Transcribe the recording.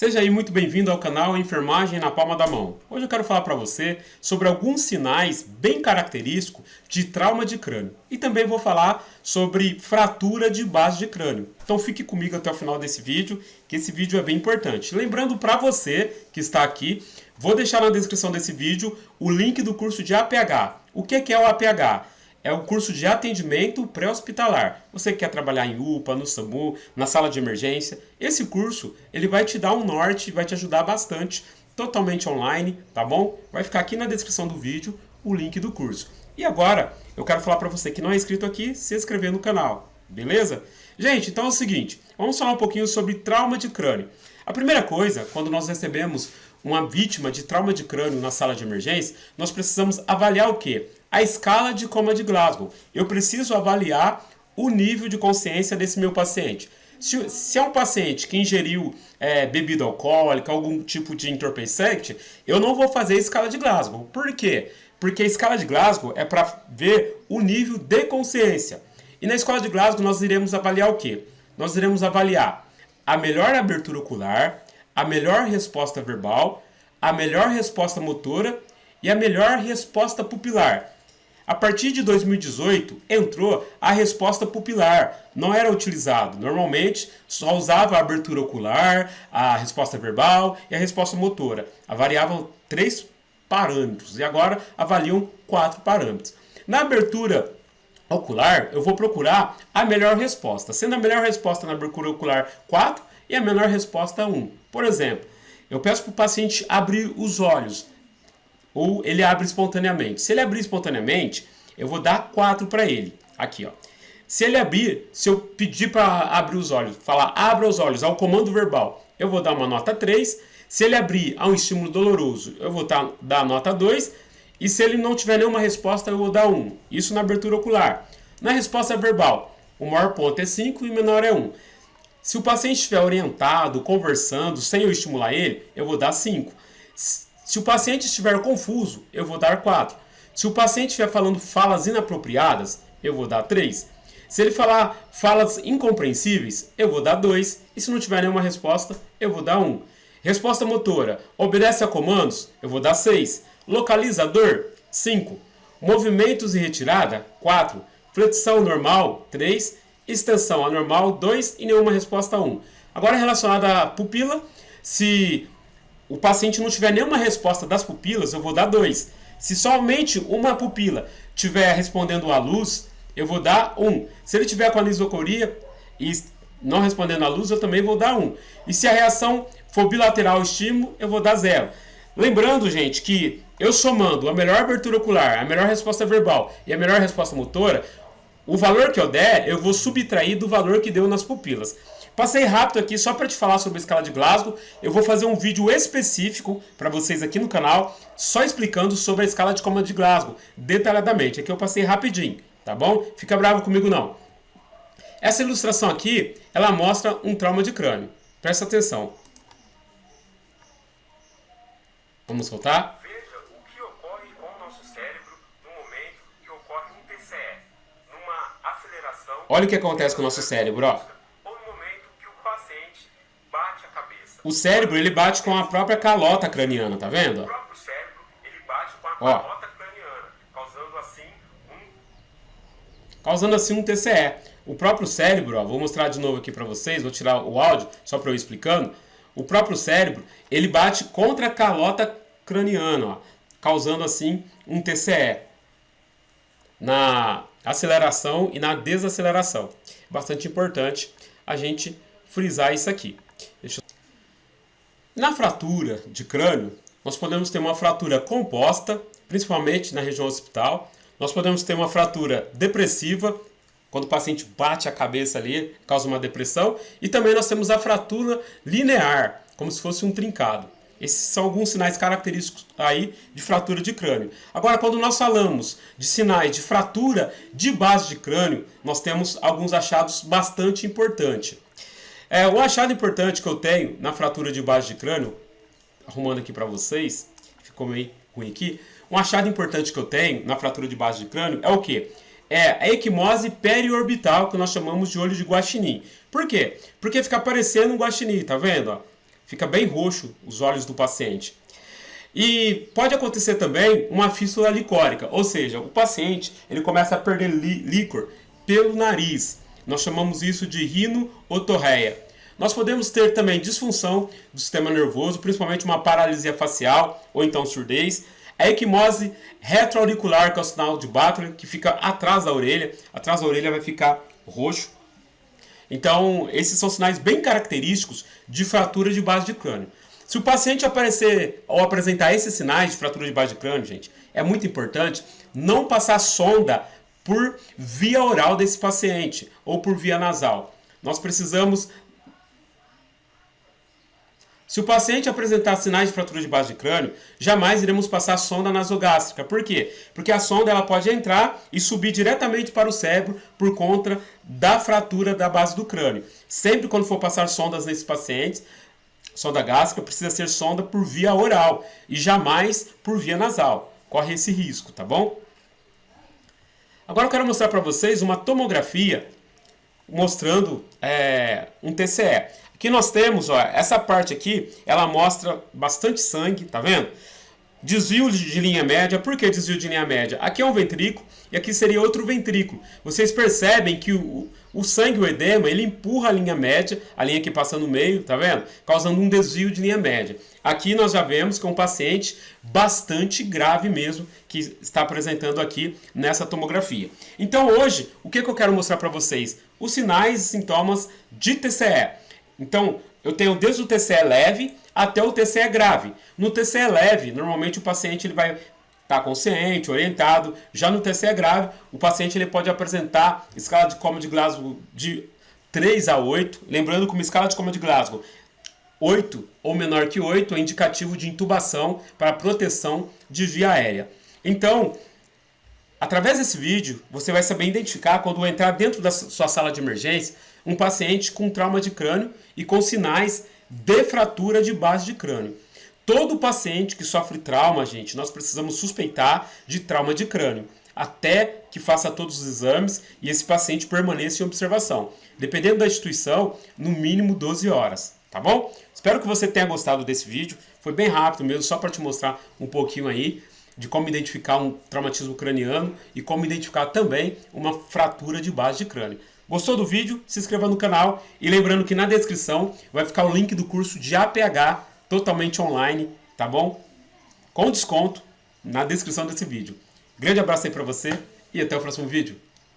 Seja aí muito bem-vindo ao canal Enfermagem na Palma da Mão. Hoje eu quero falar para você sobre alguns sinais bem característicos de trauma de crânio. E também vou falar sobre fratura de base de crânio. Então fique comigo até o final desse vídeo, que esse vídeo é bem importante. Lembrando para você que está aqui, vou deixar na descrição desse vídeo o link do curso de APH. O que é o APH? É o curso de atendimento pré-hospitalar. Você que quer trabalhar em UPA, no SAMU, na sala de emergência, esse curso ele vai te dar um norte, vai te ajudar bastante, totalmente online, tá bom? Vai ficar aqui na descrição do vídeo o link do curso. E agora, eu quero falar para você que não é inscrito aqui, se inscrever no canal, beleza? Gente, então é o seguinte, vamos falar um pouquinho sobre trauma de crânio. A primeira coisa, quando nós recebemos uma vítima de trauma de crânio na sala de emergência, nós precisamos avaliar o quê? A escala de coma de Glasgow. Eu preciso avaliar o nível de consciência desse meu paciente. Se é um paciente que ingeriu bebida alcoólica, algum tipo de entorpecente, eu não vou fazer a escala de Glasgow. Por quê? Porque a escala de Glasgow é para ver o nível de consciência. E na escala de Glasgow nós iremos avaliar o quê? Nós iremos avaliar a melhor abertura ocular, a melhor resposta verbal, a melhor resposta motora e a melhor resposta pupilar. A partir de 2018 entrou a resposta pupilar, não era utilizado. Normalmente só usava a abertura ocular, a resposta verbal e a resposta motora. Avaliavam 3 parâmetros e agora avaliam 4 parâmetros. Na abertura ocular eu vou procurar a melhor resposta, sendo a melhor resposta na abertura ocular 4 e a menor resposta 1. Por exemplo, eu peço para o paciente abrir os olhos, ou ele abre espontaneamente. Se ele abrir espontaneamente, eu vou dar 4 para ele. Aqui, ó. Se ele abrir, se eu pedir para abrir os olhos, falar abra os olhos ao comando verbal, eu vou dar uma nota 3. Se ele abrir a um estímulo doloroso, eu vou dar nota 2. E se ele não tiver nenhuma resposta, eu vou dar 1. Isso na abertura ocular. Na resposta verbal, o maior ponto é 5 e o menor é 1. Se o paciente estiver orientado, conversando, sem eu estimular ele, eu vou dar 5. Se o paciente estiver confuso, eu vou dar 4. Se o paciente estiver falando falas inapropriadas, eu vou dar 3. Se ele falar falas incompreensíveis, eu vou dar 2. E se não tiver nenhuma resposta, eu vou dar 1. Resposta motora, obedece a comandos, eu vou dar 6. Localizador, 5. Movimentos e retirada, 4. Flexão normal, 3. Extensão anormal, 2. E nenhuma resposta, 1. Agora relacionada à pupila, se o paciente não tiver nenhuma resposta das pupilas, eu vou dar 2. Se somente uma pupila estiver respondendo à luz, eu vou dar 1. Se ele tiver com anisocoria e não respondendo à luz, eu também vou dar 1. E se a reação for bilateral ao estímulo, eu vou dar 0. Lembrando, gente, que eu somando a melhor abertura ocular, a melhor resposta verbal e a melhor resposta motora, o valor que eu der, eu vou subtrair do valor que deu nas pupilas. Passei rápido aqui só para te falar sobre a escala de Glasgow. Eu vou fazer um vídeo específico para vocês aqui no canal, só explicando sobre a escala de coma de Glasgow, detalhadamente. Aqui eu passei rapidinho, tá bom? Fica bravo comigo não. Essa ilustração aqui, ela mostra um trauma de crânio. Presta atenção. Vamos soltar? Veja o que ocorre com o nosso cérebro no momento que ocorre um TCE, numa aceleração... Olha o que acontece com o nosso cérebro, ó. O cérebro, ele bate com a própria calota craniana, tá vendo? O próprio cérebro, ele bate com a calota craniana, causando assim um TCE. O próprio cérebro, ó, vou mostrar de novo aqui pra vocês, vou tirar o áudio só pra eu ir explicando. O próprio cérebro, ele bate contra a calota craniana, ó, causando assim um TCE. Na aceleração e na desaceleração. Bastante importante a gente frisar isso aqui. Na fratura de crânio, nós podemos ter uma fratura composta, principalmente na região occipital. Nós podemos ter uma fratura depressiva, quando o paciente bate a cabeça ali, causa uma depressão. E também nós temos a fratura linear, como se fosse um trincado. Esses são alguns sinais característicos aí de fratura de crânio. Agora, quando nós falamos de sinais de fratura de base de crânio, nós temos alguns achados bastante importantes. Um achado importante que eu tenho na fratura de base de crânio, arrumando aqui para vocês, ficou meio ruim aqui. Um achado importante que eu tenho na fratura de base de crânio é o quê? É a equimose periorbital, que nós chamamos de olho de guaxinim. Por quê? Porque fica parecendo um guaxinim, tá vendo? Ó? fica bem roxo os olhos do paciente. E pode acontecer também uma fístula licórica, ou seja, o paciente ele começa a perder líquor pelo nariz. Nós chamamos isso de rino-otorreia. Nós podemos ter também disfunção do sistema nervoso, principalmente uma paralisia facial ou então surdez. A equimose retroauricular, que é o sinal de Butler, que fica atrás da orelha vai ficar roxo. Então, esses são sinais bem característicos de fratura de base de crânio. Se o paciente aparecer ou apresentar esses sinais de fratura de base de crânio, gente, é muito importante não passar sonda por via oral desse paciente ou por via nasal. Nós precisamos... Se o paciente apresentar sinais de fratura de base de crânio, jamais iremos passar sonda nasogástrica. Por quê? Porque a sonda ela pode entrar e subir diretamente para o cérebro por conta da fratura da base do crânio. Sempre quando for passar sondas nesses pacientes, sonda gástrica precisa ser sonda por via oral e jamais por via nasal. Corre esse risco, tá bom? Agora eu quero mostrar para vocês uma tomografia mostrando um TCE. Aqui nós temos, ó, essa parte aqui, ela mostra bastante sangue, tá vendo? Desvio de linha média. Por que desvio de linha média? Aqui é um ventrículo e aqui seria outro ventrículo. Vocês percebem que o sangue, o edema, ele empurra a linha média, a linha que passa no meio, tá vendo? Causando um desvio de linha média. Aqui nós já vemos que é um paciente bastante grave mesmo, que está apresentando aqui nessa tomografia. Então hoje, o que eu quero mostrar para vocês? Os sinais e sintomas de TCE. Então, eu tenho desde o TCE leve até o TCE grave. No TCE leve, normalmente o paciente ele vai estar consciente, orientado. Já no TCE grave, o paciente ele pode apresentar escala de coma de Glasgow de 3 a 8. Lembrando que uma escala de coma de Glasgow 8 ou menor que 8 é indicativo de intubação para proteção de via aérea. Então, através desse vídeo, você vai saber identificar quando entrar dentro da sua sala de emergência um paciente com trauma de crânio e com sinais de fratura de base de crânio. Todo paciente que sofre trauma, gente, nós precisamos suspeitar de trauma de crânio, até que faça todos os exames e esse paciente permaneça em observação. Dependendo da instituição, no mínimo 12 horas, tá bom? Espero que você tenha gostado desse vídeo. Foi bem rápido mesmo, só para te mostrar um pouquinho aí de como identificar um traumatismo craniano e como identificar também uma fratura de base de crânio. Gostou do vídeo? Se inscreva no canal e lembrando que na descrição vai ficar o link do curso de APH totalmente online, tá bom? Com desconto na descrição desse vídeo. Grande abraço aí pra você e até o próximo vídeo.